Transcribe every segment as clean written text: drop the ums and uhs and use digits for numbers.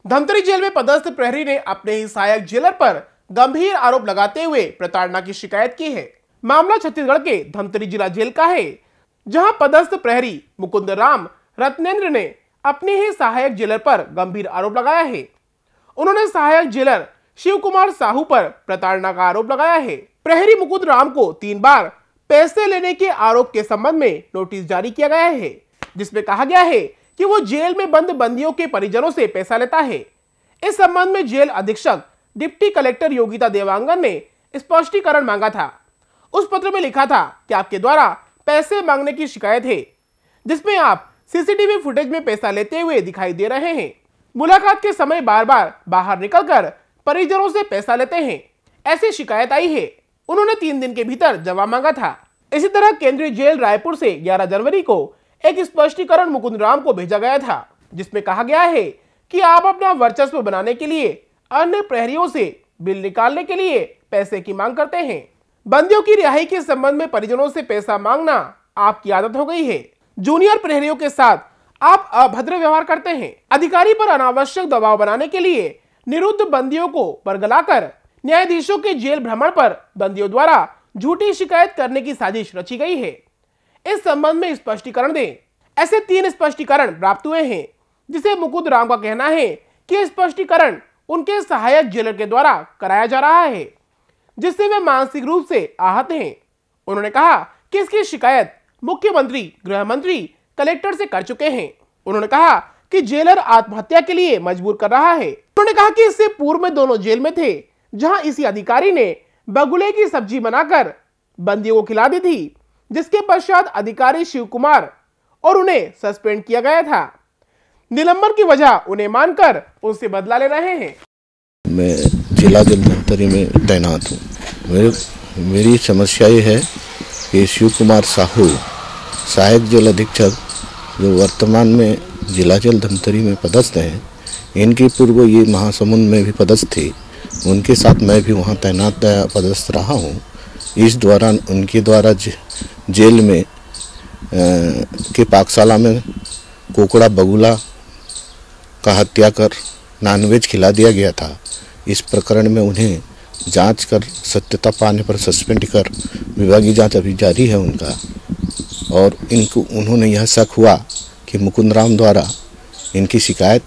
Dhamtari jail में पदस्थ प्रहरी ने अपने ही सहायक जेलर पर गंभीर आरोप लगाते हुए प्रताड़ना की शिकायत की है। मामला छत्तीसगढ़ के धमतरी जिला जेल का है, जहां पदस्थ प्रहरी मुकुंद राम रत्नेंद्र ने अपने ही सहायक जेलर पर गंभीर आरोप लगाया है। उन्होंने सहायक जेलर शिव कुमार साहू पर प्रताड़ना का आरोप लगाया है। प्रहरी मुकुंद राम को 3 बार पैसे लेने के आरोप के संबंध में नोटिस जारी किया गया है, जिसमें कहा गया है कि वो जेल में बंद बंदियों के परिजनों से पैसा लेता है। इस संबंध में जेल अधीक्षक डिप्टी कलेक्टर योगिता देवांगन ने स्पष्टीकरण मांगा था। उस पत्र में लिखा था कि आपके द्वारा पैसे मांगने की शिकायत है, जिसमें आप सीसीटीवी फुटेज में पैसा लेते हुए दिखाई दे रहे हैं। मुलाकात के समय बार बार बाहर निकलकर परिजनों से पैसा लेते हैं, ऐसी शिकायत आई है। उन्होंने 3 दिन के भीतर जवाब मांगा था। इसी तरह केंद्रीय जेल रायपुर से 11 जनवरी को एक स्पष्टीकरण मुकुंद राम को भेजा गया था, जिसमें कहा गया है कि आप अपना वर्चस्व बनाने के लिए अन्य प्रहरियों से बिल निकालने के लिए पैसे की मांग करते हैं। बंदियों की रिहाई के संबंध में परिजनों से पैसा मांगना आपकी आदत हो गई है। जूनियर प्रहरियों के साथ आप अभद्र व्यवहार करते हैं। अधिकारी पर अनावश्यक दबाव बनाने के लिए निरुद्ध बंदियों को बरगलाकर न्यायाधीशों के जेल भ्रमण पर बंदियों द्वारा झूठी शिकायत करने की साजिश रची गई है। इस संबंध में स्पष्टीकरण दें। ऐसे 3 स्पष्टीकरण प्राप्त हुए हैं, जिसे मुकुंद राम का कहना है कि स्पष्टीकरण उनके सहायक जेलर के द्वारा कराया जा रहा है, जिससे वे मानसिक रूप से आहत हैं। उन्होंने कहा कि इसकी शिकायत मुख्यमंत्री, गृह मंत्री, कलेक्टर से कर चुके हैं। उन्होंने कहा कि जेलर आत्महत्या के लिए मजबूर कर रहा है। उन्होंने कहा कि इससे पूर्व में दोनों जेल में थे, जहां इसी अधिकारी ने बगुले की सब्जी बनाकर बंदियों को खिला दी थी, जिसके पश्चात अधिकारी शिव कुमार और उन्हें सस्पेंड किया गया था। निलंबन की वजह उन्हें मानकर उनसे बदला ले रहे हैं। मैं जिला जेल धमतरी में तैनात हूँ। मेरी समस्या ये है कि शिव कुमार साहू सहायक जेल अधीक्षक, जो वर्तमान में जिला जेल धमतरी में पदस्थ हैं, इनके पूर्व ये महासमुंद में भी पदस्थ थे। उनके साथ मैं भी वहाँ तैनात पदस्थ रहा हूँ। इस दौरान उनके द्वारा जेल में के पाकशाला में कोकड़ा बगुला का हत्या कर नॉनवेज खिला दिया गया था। इस प्रकरण में उन्हें जांच कर सत्यता पाने पर सस्पेंड कर विभागीय जांच अभी जारी है उनका। और इनको उन्होंने यह शक हुआ कि मुकुंद राम द्वारा इनकी शिकायत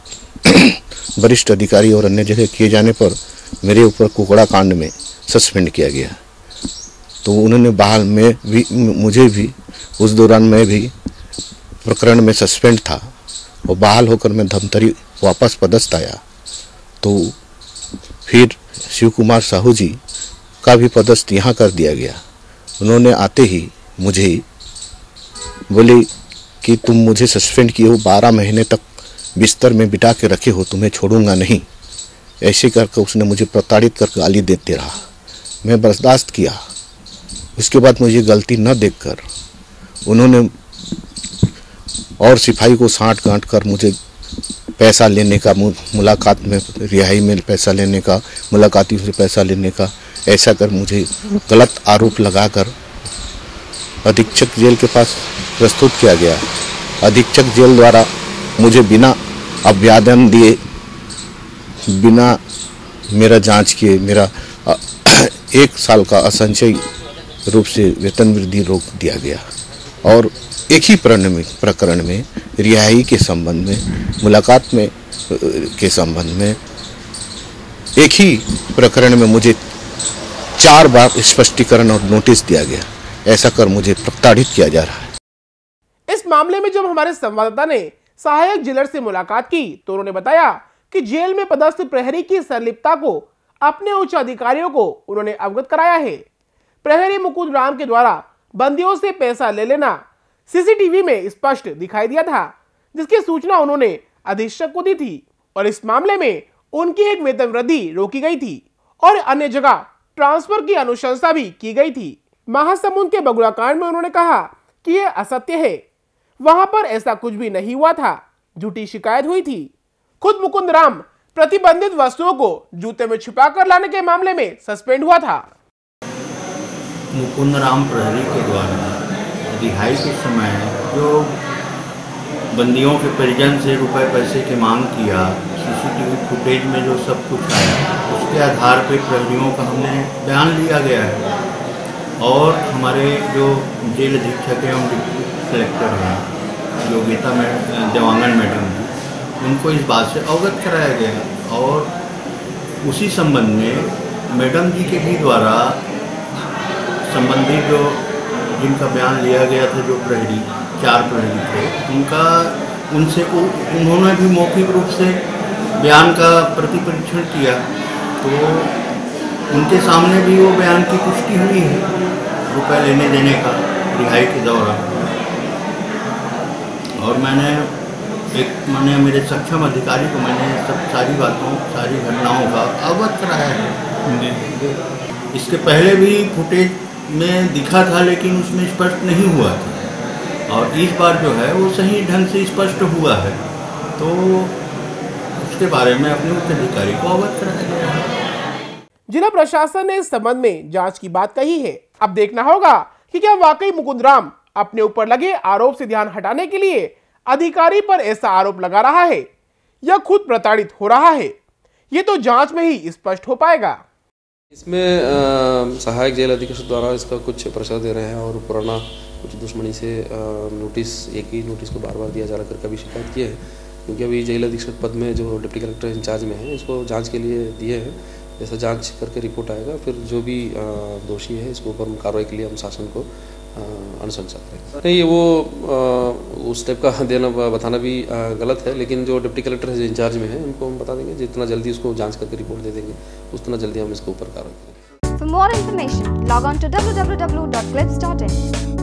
वरिष्ठ अधिकारी और अन्य जगह किए जाने पर मेरे ऊपर कुकड़ा कांड में सस्पेंड किया गया। तो उन्होंने बहाल में भी मुझे भी उस दौरान मैं भी प्रकरण में सस्पेंड था और बहाल होकर मैं धमतरी वापस पदस्थ आया। तो फिर शिव कुमार साहू जी का भी पदस्थ यहाँ कर दिया गया। उन्होंने आते ही मुझे बोले कि तुम मुझे सस्पेंड किए हो, 12 महीने तक बिस्तर में बिठा के रखे हो, तुम्हें छोड़ूंगा नहीं। ऐसे करके उसने मुझे प्रताड़ित कर गाली देते रहा। मैं बर्दाश्त किया। उसके बाद मुझे गलती न देखकर उन्होंने और सिपाही को साँट गांठ कर मुझे पैसा लेने का, मुलाकात में रिहाई में पैसा लेने का, मुलाकाती से पैसा लेने का, ऐसा कर मुझे गलत आरोप लगाकर अधीक्षक जेल के पास प्रस्तुत किया गया। अधीक्षक जेल द्वारा मुझे बिना अभ्यादन दिए, बिना मेरा जांच किए, मेरा 1 साल का असंचयी रूप से वेतन वृद्धि रोक दिया गया। और एक ही प्रकरण में रिहाई के संबंध में, मुलाकात में के संबंध में, एक ही प्रकरण में मुझे 4 बार स्पष्टीकरण और नोटिस दिया गया। ऐसा कर मुझे प्रताड़ित किया जा रहा है। इस मामले में जब हमारे संवाददाता ने सहायक जेलर से मुलाकात की, तो उन्होंने बताया कि जेल में पदस्थ प्रहरी की संलिप्तता को अपने उच्च अधिकारियों को उन्होंने अवगत कराया है। प्रहरी मुकुंद राम के द्वारा बंदियों से पैसा ले लेना सीसीटीवी में स्पष्ट दिखाई दिया था, जिसकी सूचना उन्होंने अधीक्षक को दी थी और इस मामले में उनकी एक वेतन वृद्धि रोकी गई थी और अन्य जगह ट्रांसफर की अनुशंसा भी की गई थी। महासमुंद के बगुला कांड में उन्होंने कहा कि यह असत्य है, वहां पर ऐसा कुछ भी नहीं हुआ था, झूठी शिकायत हुई थी। खुद मुकुंद राम प्रतिबंधित वस्तुओं को जूते में छुपाकर लाने के मामले में सस्पेंड हुआ था। मुकुंद राम प्रहरी के द्वारा रिहाई के समय जो बंदियों के परिजन से रुपए पैसे की मांग किया, सीसीटीवी फुटेज में जो सब कुछ आया उसके आधार पर प्रहरियों का हमने बयान लिया गया है और हमारे जो जेल अधीक्षक एवं डिप्टी कलेक्टर हैं योगिता देवांगन मैडम जी, उनको इस बात से अवगत कराया गया और उसी संबंध में मैडम जी के भी द्वारा संबंधित जो जिनका बयान लिया गया था, जो प्रहरी 4 प्रहरी थे, उनसे उन्होंने भी मौखिक रूप से बयान का प्रतिपरीक्षण किया तो उनके सामने भी वो बयान की पुष्टि हुई है रुपए लेने देने का रिहाई के दौरान। और मैंने मेरे सक्षम अधिकारी को मैंने सब सारी बातों सारी घटनाओं का अवगत कराया है। इसके पहले भी फुटेज में दिखा था लेकिन उसमें स्पष्ट नहीं हुआ था और इस बार जो है वो सही ढंग से स्पष्ट हुआ है तो उसके बारे में अपने उच्च अधिकारी को अवगत कराया गया है। जिला प्रशासन ने इस संबंध में जांच की बात कही है। अब देखना होगा कि क्या वाकई मुकुंद राम अपने ऊपर लगे आरोप से ध्यान हटाने के लिए अधिकारी पर ऐसा आरोप लगा रहा है या खुद प्रताड़ित हो रहा है, ये तो जांच में ही स्पष्ट हो पाएगा। इसमें सहायक जेल अधीक्षक द्वारा इसका कुछ प्रेशर दे रहे हैं और पुराना कुछ दुश्मनी से नोटिस, एक ही नोटिस को बार बार दिया जा रहा कर कभी शिकायत किए हैं, क्योंकि अभी जेल अधीक्षक पद में जो डिप्टी कलेक्टर इंचार्ज में है इसको जांच के लिए दिए हैं। जैसा जांच करके रिपोर्ट आएगा फिर जो भी दोषी है इसके ऊपर कार्रवाई के लिए हम शासन को अनुशंसा करेंगे। नहीं, वो उस टाइप का देना बताना भी गलत है, लेकिन जो डिप्टी कलेक्टर है इंचार्ज में है उनको हम बता देंगे, जितना जल्दी उसको जांच करके रिपोर्ट दे देंगे उतना जल्दी हम इसके ऊपर कार्रवाई करेंगे। For more information, log on to www.clips.in.